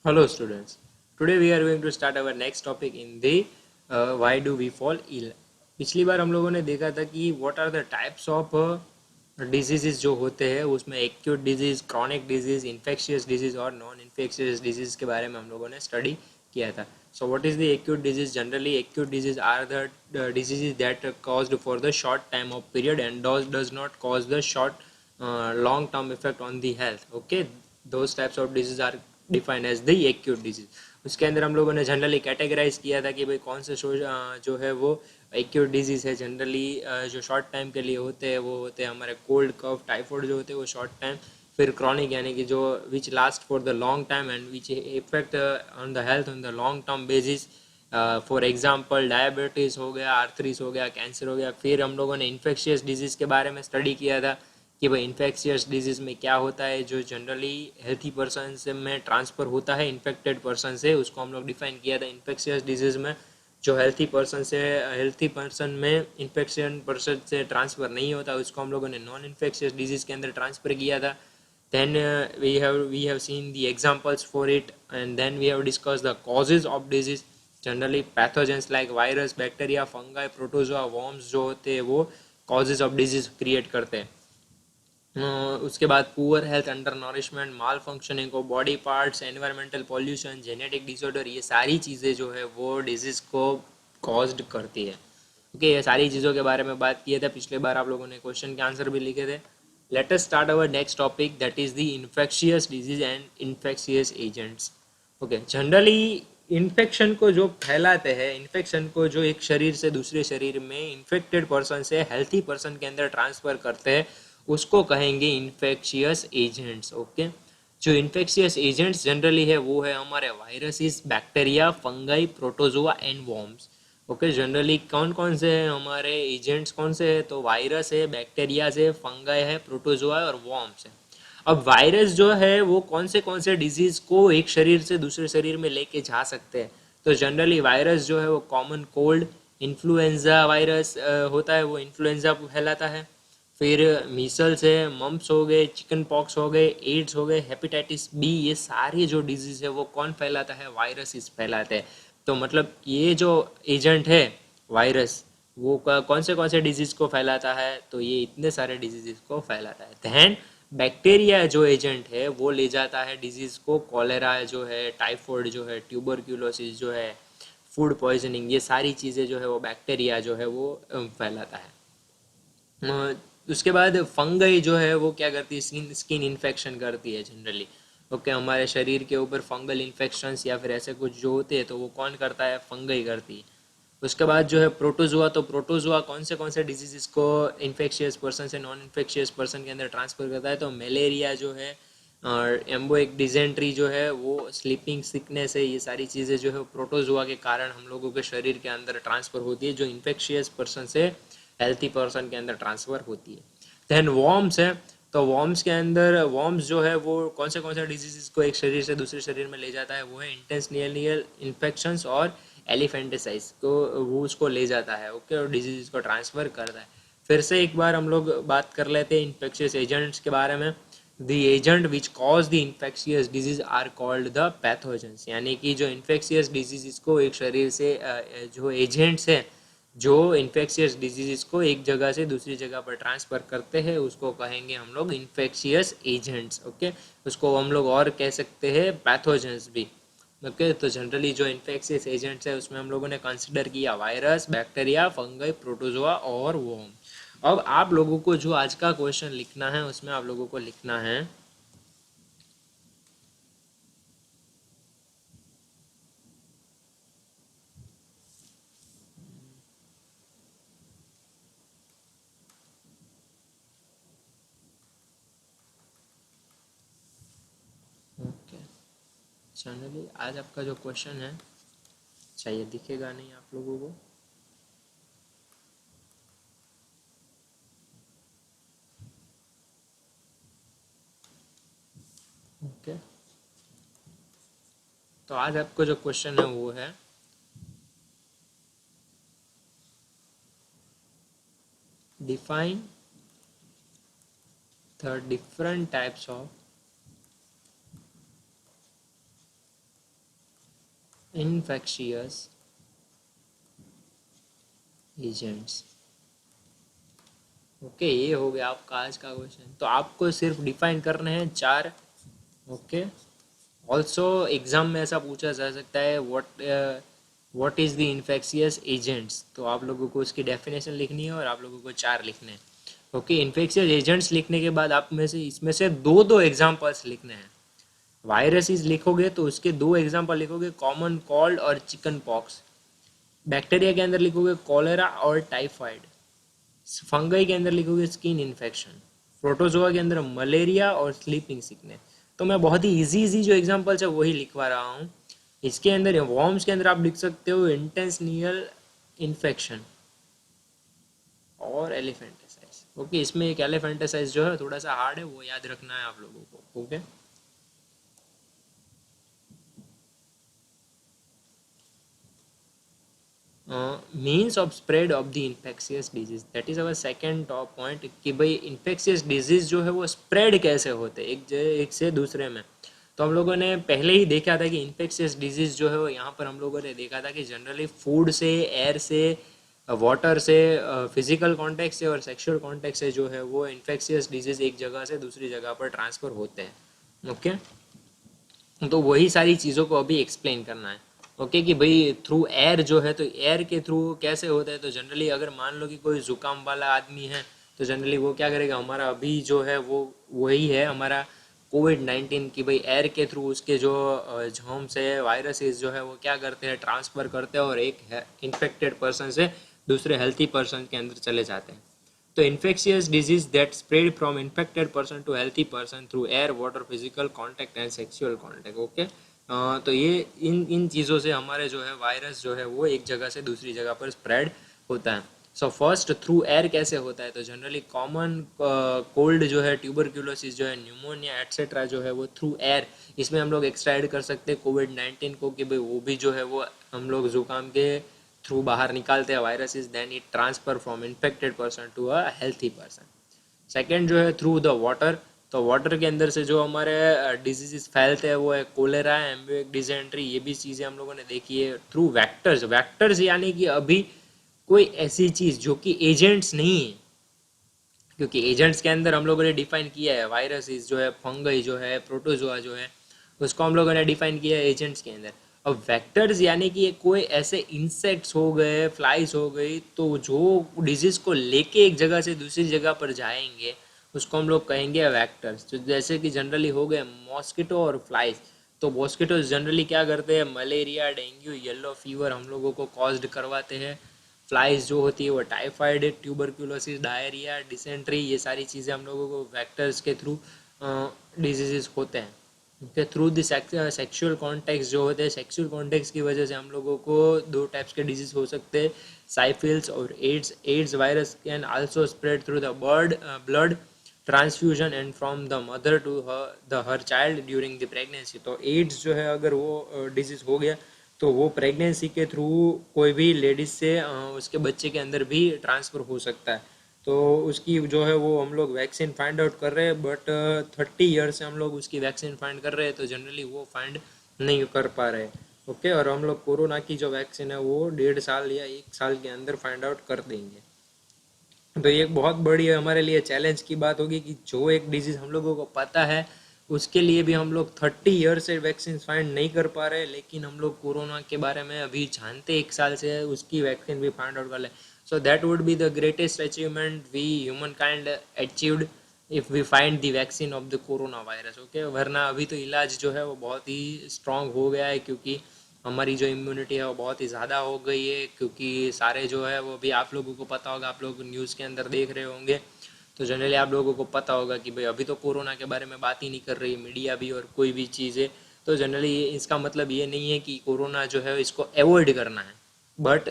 Hello students. Today we are going to start our next topic in the why do we fall ill. पिछली बार हम लोगों ने देखा था कि what are the types of diseases जो होते हैं उसमें acute disease, chronic disease, infectious disease और non-infectious disease के बारे में हम लोगों ने स्टडी किया था. So what is the acute disease? Generally acute disease are the diseases that are caused for the short time of period and does not cause the short long term effect on the health. Okay, those types of diseases are defined as the acute disease. उसके अंदर हम लोगों ने generally categorise किया था कि भाई कौन से जो है वो एक्यूट डिजीज है. जनरली जो शॉर्ट टाइम के लिए होते हैं वो होते हैं हमारे कोल्ड कफ टाइफाइड जो होते हैं वो शॉर्ट टाइम. फिर क्रॉनिक यानी कि जो which last for the long time and which effect on the health on the long term basis. For example diabetes हो गया, आर्थरीस हो गया, कैंसर हो गया. फिर हम लोगों ने इन्फेक्शियस डिजीज़ के बारे में स्टडी किया था कि भाई इन्फेक्शियस डिजीज़ में क्या होता है जो जनरली हेल्थी पर्सन से में ट्रांसफ़र होता है इन्फेक्टेड पर्सन से. उसको हम लोग डिफाइन किया था इन्फेक्शियस डिजीज़ में जो हेल्थी पर्सन में इन्फेक्शन पर्सन से ट्रांसफ़र नहीं होता उसको हम लोगों ने नॉन इन्फेक्शियस डिजीज़ के अंदर ट्रांसफ़र किया था. Then we have seen the examples for it, and then we have discussed the causes of disease. Generally pathogens like virus, bacteria, fungi, protozoa, worms जो होते हैं वो causes of disease create करते हैं. उसके बाद poor health, under nourishment, mall functioning of body parts, environmental pollution, genetic disorder, ये सारी चीज़ें जो है वो डिजीज़ को कॉज्ड करती है. ओके, ये सारी चीज़ों के बारे में बात किए थे पिछले बार. आप लोगों ने क्वेश्चन के आंसर भी लिखे थे. Let us start our next topic that is the infectious disease and infectious agents. Okay, generally infection को जो फैलाते हैं, इन्फेक्शन को जो एक शरीर से दूसरे शरीर में इन्फेक्टेड पर्सन से हेल्थी पर्सन के अंदर ट्रांसफ़र करते हैं उसको कहेंगे इन्फेक्शियस एजेंट्स. ओके, जो इन्फेक्शियस एजेंट्स जनरली है वो है हमारे viruses, bacteria, fungi, protozoa and worms. Okay, generally कौन कौन से हैं हमारे एजेंट्स, कौन से है तो वायरस है, बैक्टीरिया है, फंगाई है, प्रोटोजोआ और वॉर्म्स है. अब वायरस जो है वो कौन से डिजीज को एक शरीर से दूसरे शरीर में लेके जा सकते हैं. तो जनरली वायरस जो है वो कॉमन कोल्ड, इन्फ्लुएंजा वायरस होता है वो इन्फ्लुएंजा फैलाता है. फिर मीसल्स है, मम्प्स हो गए, चिकन पॉक्स हो गए, एड्स हो गए, हेपेटाइटिस बी, ये सारे जो डिजीज है वो कौन फैलाता है, वायरस फैलाते हैं. तो मतलब ये जो एजेंट है वायरस वो कौन से डिजीज को फैलाता है तो ये इतने सारे डिजीज को फैलाता है. दैन बैक्टीरिया जो एजेंट है वो ले जाता है डिजीज को, कॉलेरा जो है, टाइफॉइड जो है, ट्यूबरक्यूलोसिस जो है, फूड पॉइजनिंग, ये सारी चीज़ें जो है वो बैक्टीरिया जो है वो फैलाता है. उसके बाद फंगई जो है वो क्या करती है, स्किन स्किन इन्फेक्शन करती है जनरली. ओके, हमारे शरीर के ऊपर फंगल इन्फेक्शंस या फिर ऐसे कुछ जो होते हैं तो वो कौन करता है, फंगई करती है. उसके बाद जो है प्रोटोजुआ, तो प्रोटोजुआ कौन से डिजीज़ को इन्फेक्शियस पर्सन से नॉन इन्फेक्शियस पर्सन के अंदर ट्रांसफ़र करता है तो मलेरिया जो है और एम्बोइक डिजेंट्री जो है वो, स्लीपिंग सिकनेस है, ये सारी चीज़ें जो है प्रोटोजुआ के कारण हम लोगों के शरीर के अंदर ट्रांसफ़र होती है जो इन्फेक्शियस पर्सन से हेल्थी पर्सन के अंदर ट्रांसफ़र होती है. देन वॉर्म्स है, तो वॉर्म्स के अंदर वॉर्म्स जो है वो कौन से डिजीज़ को एक शरीर से दूसरे शरीर में ले जाता है वो है इंटेस्टिनल इन्फेक्शंस और एलिफेंटिसाइज को वो उसको ले जाता है. ओके, और डिजीज को ट्रांसफ़र करता है. फिर से एक बार हम लोग बात कर लेते हैं इन्फेक्शियस एजेंट्स के बारे में. The agent which cause the infectious disease are called the pathogens. यानी कि जो इन्फेक्शियस डिजीज को एक शरीर से जो एजेंट्स हैं जो इन्फेक्शियस डिजीज को एक जगह से दूसरी जगह पर ट्रांसफ़र करते हैं उसको कहेंगे हम लोग इन्फेक्शियस एजेंट्स. ओके, उसको हम लोग और कह सकते हैं पैथोजेंस भी. ओके, तो जनरली जो इन्फेक्शियस एजेंट्स है उसमें हम लोगों ने कंसिडर किया वायरस, बैक्टीरिया, फंगई, प्रोटोजोआ और वोम. अब आप लोगों को जो आज का क्वेश्चन लिखना है उसमें आप लोगों को लिखना है. ओके, जनरली आज आपका जो क्वेश्चन है चाहिए दिखेगा नहीं आप लोगों को. ओके, तो आज आपको जो क्वेश्चन है वो है define the different types of infectious agents. Okay, ये हो गया आपका आज का क्वेश्चन। तो आपको सिर्फ डिफाइन करने हैं चार। ओके, ऑल्सो एग्जाम में ऐसा पूछा जा सकता है, what is the infectious agents, तो आप लोगों को उसकी डेफिनेशन लिखनी है और आप लोगों को चार लिखने हैं। ओके, इन्फेक्शियस एजेंट्स लिखने के बाद आप में से इसमें से दो दो एग्जाम्पल्स लिखने हैं। वायरसेस लिखोगे तो उसके दो एग्जाम्पल लिखोगे, कॉमन कोल्ड और चिकन पॉक्स। बैक्टीरिया के अंदर लिखोगे कॉलेरा और टाइफाइड। फंगई के अंदर लिखोगे स्किन इन्फेक्शन। प्रोटोजोआ के अंदर मलेरिया और स्लीपिंग सिकनेस। तो मैं बहुत ही इजी इजी जो एग्जांपल्स है वही लिखवा रहा हूँ। इसके अंदर वॉर्म्स के अंदर आप लिख सकते हो इंटेंसिनियल इन्फेक्शन और एलिफेंटासाइज। ओके, इसमें एक एलिफेंटासाइज जो है थोड़ा सा हार्ड है, वो याद रखना है आप लोगों को। Okay, means of spread of the infectious disease, that is our second top point कि भाई इन्फेक्शियस डिजीज जो है वो स्प्रेड कैसे होते हैं एक से दूसरे में। तो हम लोगों ने पहले ही देखा था कि इन्फेक्शियस डिजीज जो है वो यहाँ पर हम लोगों ने देखा था कि जनरली फूड से, एयर से, वाटर से, फिजिकल कॉन्टेक्ट से और सेक्सुअल कॉन्टेक्ट से जो है वो इन्फेक्शियस डिजीज एक जगह से दूसरी जगह पर ट्रांसफर होते हैं। ओके, तो वही सारी चीज़ों को अभी एक्सप्लेन करना है। ओके, कि भाई थ्रू एयर जो है, तो एयर के थ्रू कैसे होता है। तो जनरली अगर मान लो कि कोई जुकाम वाला आदमी है, तो जनरली वो क्या करेगा, हमारा अभी जो है वो वही है हमारा कोविड-19 की भाई एयर के थ्रू उसके जो जर्म्स है, वायरसेस जो है वो क्या करते हैं, ट्रांसफ़र करते हैं और एक इन्फेक्टेड पर्सन से दूसरे हेल्थी पर्सन के अंदर चले जाते हैं। तो infectious disease that spread from infected person to healthy person through air, water, physical contact and sexual contact. Okay, तो ये इन चीज़ों से हमारे जो है वायरस जो है वो एक जगह से दूसरी जगह पर स्प्रेड होता है। सो फर्स्ट थ्रू एयर कैसे होता है, तो जनरली कॉमन कोल्ड जो है, ट्यूबरक्यूलोसिस जो है, न्यूमोनिया एट्सेट्रा जो है वो थ्रू एयर। इसमें हम लोग एक्स्ट्रा ऐड कर सकते हैं कोविड-19 को कि भाई वो भी जो है वो हम लोग जुकाम के थ्रू बाहर निकालते हैं viruses, then it transfer from infected person to a healthy person. Second जो है थ्रू द वाटर। तो वाटर के अंदर से जो हमारे डिजीजेस फैलते हैं वो है कोलेरा, एम्बियोटिक डिजेंट्री, ये भी चीज़ें हम लोगों ने देखी है। थ्रू वेक्टर्स, वेक्टर्स यानी कि अभी कोई ऐसी चीज़ जो कि एजेंट्स नहीं है, क्योंकि एजेंट्स के अंदर हम लोगों ने डिफाइन किया है वायरसेस जो है, फंगई जो है, प्रोटोजोआ जो है, उसको हम लोगों ने डिफाइन किया है एजेंट्स के अंदर। अब वेक्टर्स यानी कि कोई ऐसे इंसेक्ट्स हो गए, फ्लाइज हो गई, तो जो डिजीज को लेके एक जगह से दूसरी जगह पर जाएंगे उसको हम लोग कहेंगे वेक्टर्स। तो जैसे कि जनरली हो गए मॉस्किटो और फ्लाइज। तो मॉस्किटो जनरली क्या करते हैं, मलेरिया, डेंगू, येलो फीवर हम लोगों को कॉज्ड करवाते हैं। फ्लाइज जो होती है वो टाइफाइड, ट्यूबरक्यूलोसिस, डायरिया, डिसेंट्री, ये सारी चीज़ें हम लोगों को वेक्टर्स के थ्रू डिजीजेस होते हैं। Okay, through the sexual contact जो होते हैं, सेक्सुअल कॉन्टेक्ट की वजह से हम लोगों को दो टाइप्स के डिजीज हो सकते हैं, साइफिल्स और AIDS. AIDS virus can also spread through the blood transfusion and from the mother to her child during the pregnancy. तो एड्स जो है अगर वो डिजीज हो गया तो वो प्रेगनेंसी के थ्रू कोई भी लेडीज से उसके बच्चे के अंदर भी ट्रांसफ़र हो सकता है। तो उसकी जो है वो हम लोग वैक्सीन फाइंड आउट कर रहे हैं, बट 30 ईयर से हम लोग उसकी वैक्सीन फाइंड कर रहे हैं, तो जनरली वो फाइंड नहीं कर पा रहे। ओके, और हम लोग कोरोना की जो वैक्सीन है वो 1.5 साल या 1 साल के अंदर फाइंड आउट कर देंगे। तो ये एक बहुत बड़ी हमारे लिए चैलेंज की बात होगी कि जो एक डिजीज़ हम लोगों को पता है उसके लिए भी हम लोग 30 ईयर से वैक्सीन फाइंड नहीं कर पा रहे, लेकिन हम लोग कोरोना के बारे में अभी जानते 1 साल से उसकी वैक्सीन भी फाइंड आउट कर ले। So that would be the greatest achievement we human kind achieved if we find the vaccine of the corona virus. Okay, वरना अभी तो इलाज जो है वो बहुत ही स्ट्रांग हो गया है, क्योंकि हमारी जो इम्यूनिटी है वो बहुत ही ज़्यादा हो गई है, क्योंकि सारे जो है वो भी आप लोगों को पता होगा, आप लोग न्यूज़ के अंदर देख रहे होंगे। तो जनरली आप लोगों को पता होगा कि भाई अभी तो कोरोना के बारे में बात ही नहीं कर रही मीडिया भी और कोई भी चीज़ें। तो जनरली इसका मतलब ये नहीं है कि कोरोना जो है इसको अवॉइड करना है, बट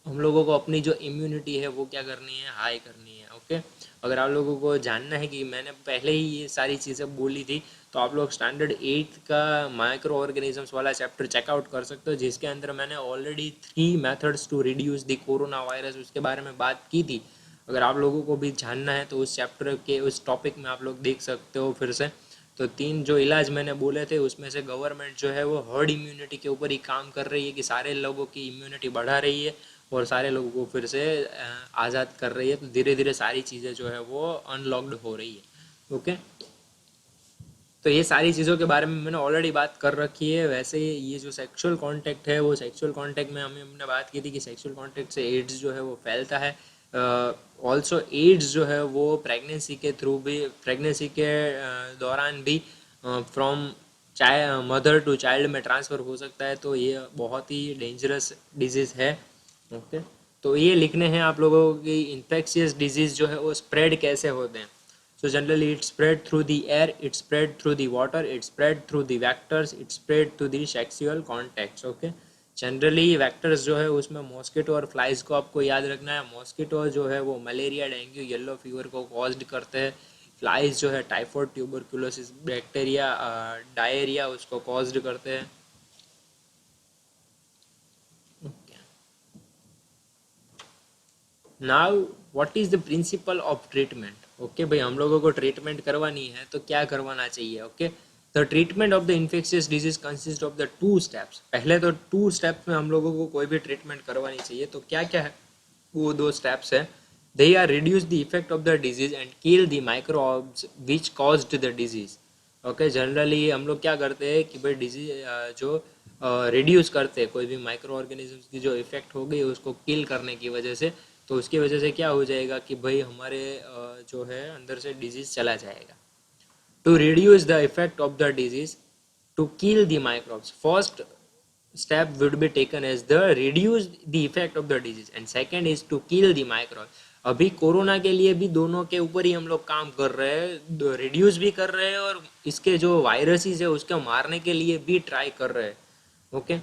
हम लोगों को अपनी जो इम्यूनिटी है वो क्या करनी है, हाई करनी है। ओके, अगर आप लोगों को जानना है कि मैंने पहले ही ये सारी चीज़ें बोली थी, तो आप लोग स्टैंडर्ड 8 का माइक्रो ऑर्गेनिजम्स वाला चैप्टर चेकआउट कर सकते हो, जिसके अंदर मैंने already 3 methods to reduce the corona virus उसके बारे में बात की थी। अगर आप लोगों को भी जानना है तो उस चैप्टर के उस टॉपिक में आप लोग देख सकते हो फिर से। तो 3 जो इलाज मैंने बोले थे उसमें से गवर्नमेंट जो है वो हर्ड इम्यूनिटी के ऊपर ही काम कर रही है कि सारे लोगों की इम्यूनिटी बढ़ा रही है और सारे लोगों को फिर से आज़ाद कर रही है। तो धीरे धीरे सारी चीज़ें जो है वो अनलॉक्ड हो रही है। ओके, तो ये सारी चीज़ों के बारे में मैंने ऑलरेडी बात कर रखी है। वैसे ये जो सेक्सुअल कांटेक्ट है, वो सेक्सुअल कांटेक्ट में हमने बात की थी कि सेक्सुअल कांटेक्ट से एड्स जो है वो फैलता है। ऑल्सो एड्स जो है वो प्रेगनेंसी के थ्रू भी, प्रेगनेंसी के दौरान भी फ्रॉम मदर टू चाइल्ड में ट्रांसफ़र हो सकता है। तो ये बहुत ही डेंजरस डिजीज़ है। ओके, तो ये लिखने हैं आप लोगों की इन्फेक्शियस डिजीज़ जो है वो स्प्रेड कैसे होते हैं। So generally it spread through the air, it spread through the water, it spread through the vectors, it spread through the sexual contacts. Okay, generally vectors जो है उसमें मॉस्किटो और फ्लाइज को आपको याद रखना है। मॉस्किटो जो है वो मलेरिया, डेंगू, येलो फीवर को कॉज्ड करते हैं। फ्लाइज जो है टाइफॉइड, ट्यूबरकुलोसिस, बैक्टीरिया, डायरिया उसको कॉज्ड करते हैं। Now what is the principle of treatment. Okay भाई, हम लोगों को ट्रीटमेंट करवानी है तो क्या करवाना चाहिए। Okay, the treatment of the infectious disease consist of the 2 steps. पहले तो 2 स्टेप्स में हम लोगों को कोई भी ट्रीटमेंट करवानी चाहिए। तो क्या क्या है वो 2 स्टेप्स है। They are reduce the effect of the disease and kill the microbes which caused the disease. Okay, generally हम लोग क्या करते हैं कि भाई डिजीज जो रिड्यूस करते हैं, कोई भी माइक्रो ऑर्गेनिजम्स की जो इफेक्ट हो गई उसको किल करने की वजह से। तो उसकी वजह से क्या हो जाएगा कि भाई हमारे जो है अंदर से डिजीज चला जाएगा। To reduce the effect of the disease, to kill the microbes, first step would be taken as the reduce the effect of the disease and second is to kill the microbes। अभी corona के लिए भी दोनों के ऊपर ही हम लोग काम कर रहे हैं, रिड्यूस भी कर रहे हैं और इसके जो वायरसेस है उसको मारने के लिए भी ट्राई कर रहे हैं। Okay,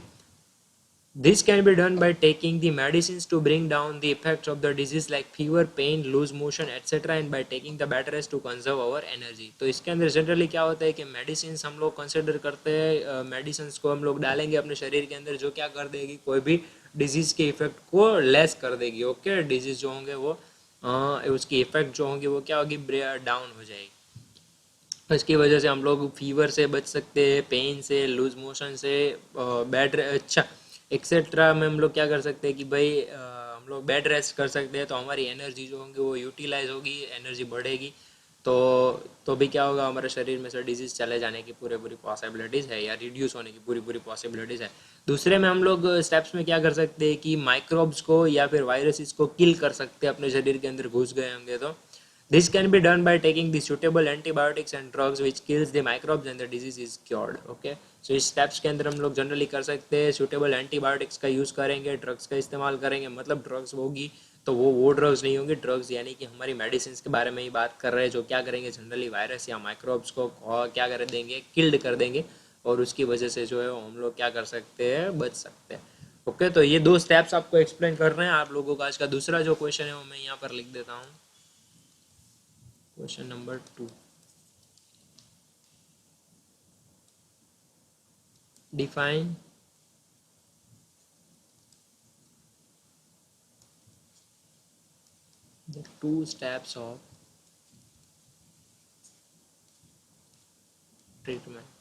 this can be done by taking the medicines to bring down the effects of the disease like fever, pain, loose motion etc. and by taking the bed rest to conserve our energy। तो इसके अंदर generally क्या होता है कि medicine हम लोग consider करते हैं, मेडिसिन को हम लोग डालेंगे अपने शरीर के अंदर जो क्या कर देगी, कोई भी डिजीज़ के इफेक्ट को लेस कर देगी। ओके, डिजीज़ जो होंगे वो उसकी इफेक्ट जो होंगे वो क्या होगी, डाउन हो जाएगी। इसकी वजह से हम लोग फीवर से बच सकते हैं, पेन से, लूज मोशन से, बेड अच्छा एक्सेट्रा में हम लोग क्या कर सकते हैं कि भाई हम लोग बेड रेस्ट कर सकते हैं। तो हमारी एनर्जी जो होंगी वो यूटिलाइज होगी, एनर्जी बढ़ेगी। तो भी क्या होगा, हमारे शरीर में से डिजीज चले जाने की पूरी पॉसिबिलिटीज़ है या रिड्यूस होने की पूरी पॉसिबिलिटीज़ है। दूसरे में हम लोग स्टेप्स में क्या कर सकते हैं कि माइक्रोब्स को या फिर वायरसेस को किल कर सकते हैं, अपने शरीर के अंदर घुस गए होंगे तो। This can be done by taking the suitable antibiotics and drugs which kills the microbes and the disease is cured। Okay, so इस स्टेप्स के अंदर हम लोग जनरली कर सकते हैं, सुटेबल एंटीबायोटिक्स का यूज़ करेंगे, ड्रग्स का इस्तेमाल करेंगे। मतलब ड्रग्स होगी तो वो ड्रग्स नहीं होंगी, ड्रग्स यानी कि हमारी मेडिसिन के बारे में ही बात कर रहे हैं, जो क्या करेंगे जनरली वायरस या माइक्रोब्स को क्या कर देंगे, किल्ड कर देंगे और उसकी वजह से जो है हम लोग क्या कर सकते हैं, बच सकते हैं। ओके, तो ये 2 स्टेप्स आपको एक्सप्लेन कर रहे हैं आप लोगों का। आज का दूसरा जो क्वेश्चन है वो मैं यहाँ पर लिख देता हूँ। Question number 2, define the 2 steps of treatment।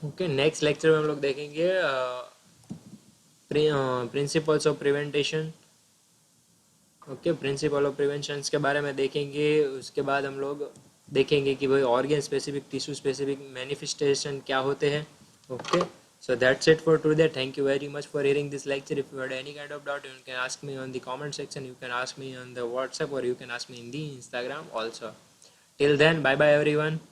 Okay, next lecture में हम लोग देखेंगे principles of prevention. Okay, principle of prevention के बारे में देखेंगे। उसके बाद हम लोग देखेंगे कि भाई organ specific, tissue specific manifestation क्या होते हैं। Okay, so that's it for today। Thank you very much for hearing this lecture। If you had any kind of doubt, you can ask me on the comment section, you can ask me on the WhatsApp, or you can ask me in the Instagram also। Till then, bye bye everyone।